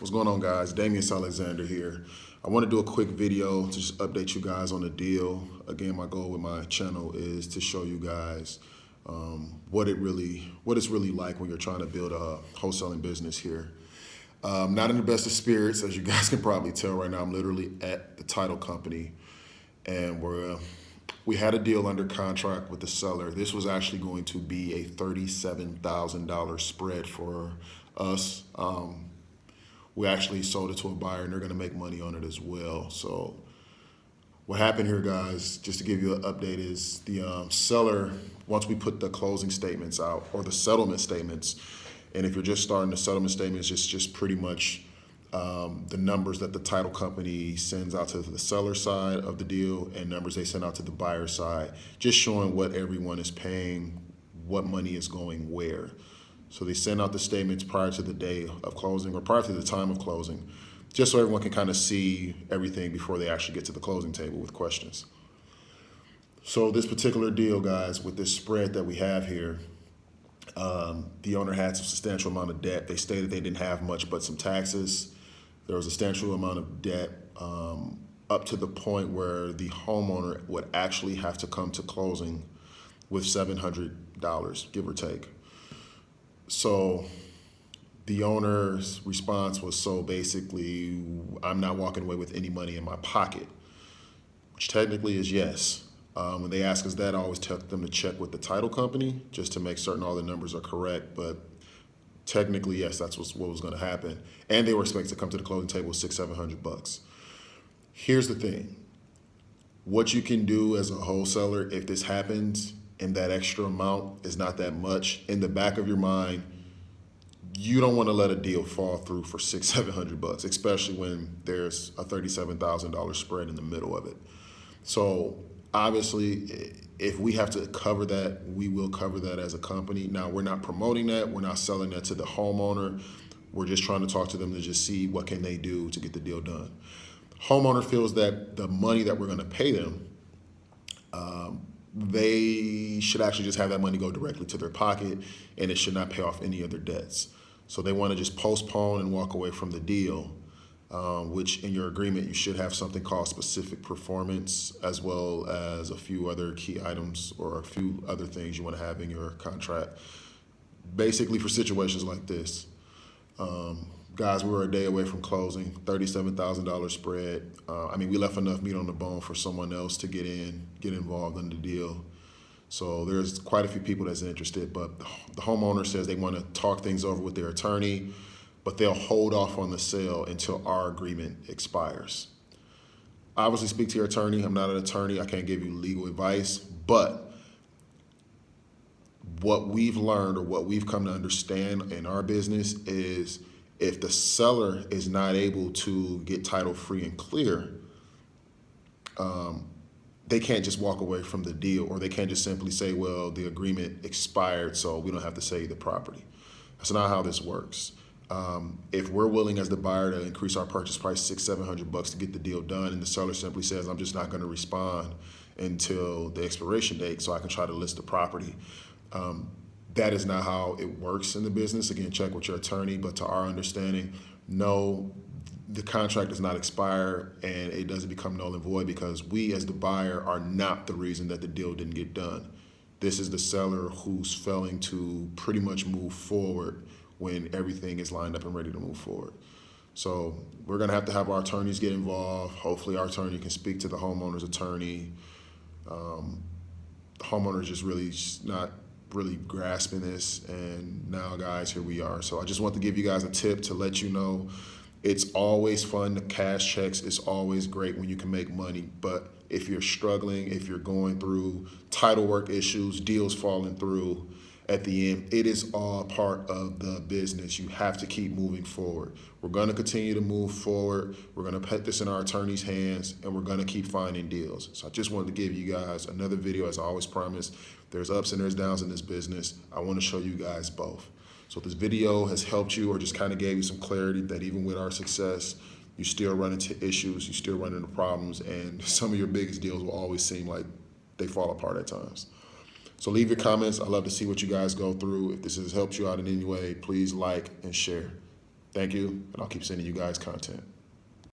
What's going on, guys? Damian Alexander here. I want to do a quick video to just update you guys on the deal. Again, my goal with my channel is to show you guys what it's really like when you're trying to build a wholesaling business here. Not in the best of spirits, as you guys can probably tell right now. I'm literally at the title company, and we had a deal under contract with the seller. This was actually going to be a $37,000 spread for us. We actually sold it to a buyer, and they're going to make money on it as well. So what happened here, guys, just to give you an update, is the seller, once we put the closing statements out, or the settlement statements, and if you're just starting, the settlement statements, just pretty much the numbers that the title company sends out to the seller side of the deal and numbers they send out to the buyer side, just showing what everyone is paying, what money is going where. So they send out the statements prior to the day of closing or prior to the time of closing, just so everyone can kind of see everything before they actually get to the closing table with questions. So this particular deal, guys, with this spread that we have here, the owner had some substantial amount of debt. They stated they didn't have much but some taxes. There was a substantial amount of debt up to the point where the homeowner would actually have to come to closing with $700, give or take. So the owner's response was, so basically, I'm not walking away with any money in my pocket, which technically is yes. When they ask us that, I always tell them to check with the title company just to make certain all the numbers are correct. But technically, yes, that's what was going to happen. And they were expected to come to the closing table with $600-700. Here's the thing. What you can do as a wholesaler, if this happens and that extra amount is not that much, in the back of your mind, you don't want to let a deal fall through for $600-700, especially when there's a $37,000 spread in the middle of it. So obviously, if we have to cover that, we will cover that as a company. Now, we're not promoting that. We're not selling that to the homeowner. We're just trying to talk to them to just see what can they do to get the deal done. Homeowner feels that the money that we're going to pay them, they should actually just have that money go directly to their pocket, and it should not pay off any of their debts. So they want to just postpone and walk away from the deal, which in your agreement, you should have something called specific performance, as well as a few other key items or a few other things you want to have in your contract. Basically, for situations like this, guys, we were a day away from closing, $37,000 spread. We left enough meat on the bone for someone else to get involved in the deal. So there's quite a few people that's interested, but the homeowner says they want to talk things over with their attorney, but they'll hold off on the sale until our agreement expires. Obviously, speak to your attorney. I'm not an attorney. I can't give you legal advice, but what we've learned or what we've come to understand in our business is if the seller is not able to get title free and clear, they can't just walk away from the deal, or they can't just simply say, well, the agreement expired, so we don't have to sell you the property. That's not how this works. If we're willing as the buyer to increase our purchase price $600-700 to get the deal done, and the seller simply says, I'm just not going to respond until the expiration date so I can try to list the property, that is not how it works in the business. Again, check with your attorney, but to our understanding, no, the contract does not expire and it doesn't become null and void, because we as the buyer are not the reason that the deal didn't get done. This is the seller who's failing to pretty much move forward when everything is lined up and ready to move forward. So we're gonna have to have our attorneys get involved. Hopefully our attorney can speak to the homeowner's attorney. The homeowner's just not really grasping this, and now, guys, here we are. So I just want to give you guys a tip to let you know it's always fun to cash checks. It's always great when you can make money, but if you're struggling, if you're going through title work issues, deals falling through, at the end, it is all part of the business. You have to keep moving forward. We're going to continue to move forward. We're going to put this in our attorney's hands, and we're going to keep finding deals. So I just wanted to give you guys another video, as I always promise. There's ups and there's downs in this business. I want to show you guys both. So if this video has helped you or just kind of gave you some clarity that even with our success, you still run into issues, you still run into problems, and some of your biggest deals will always seem like they fall apart at times. So leave your comments. I love to see what you guys go through. If this has helped you out in any way, please like and share. Thank you, and I'll keep sending you guys content.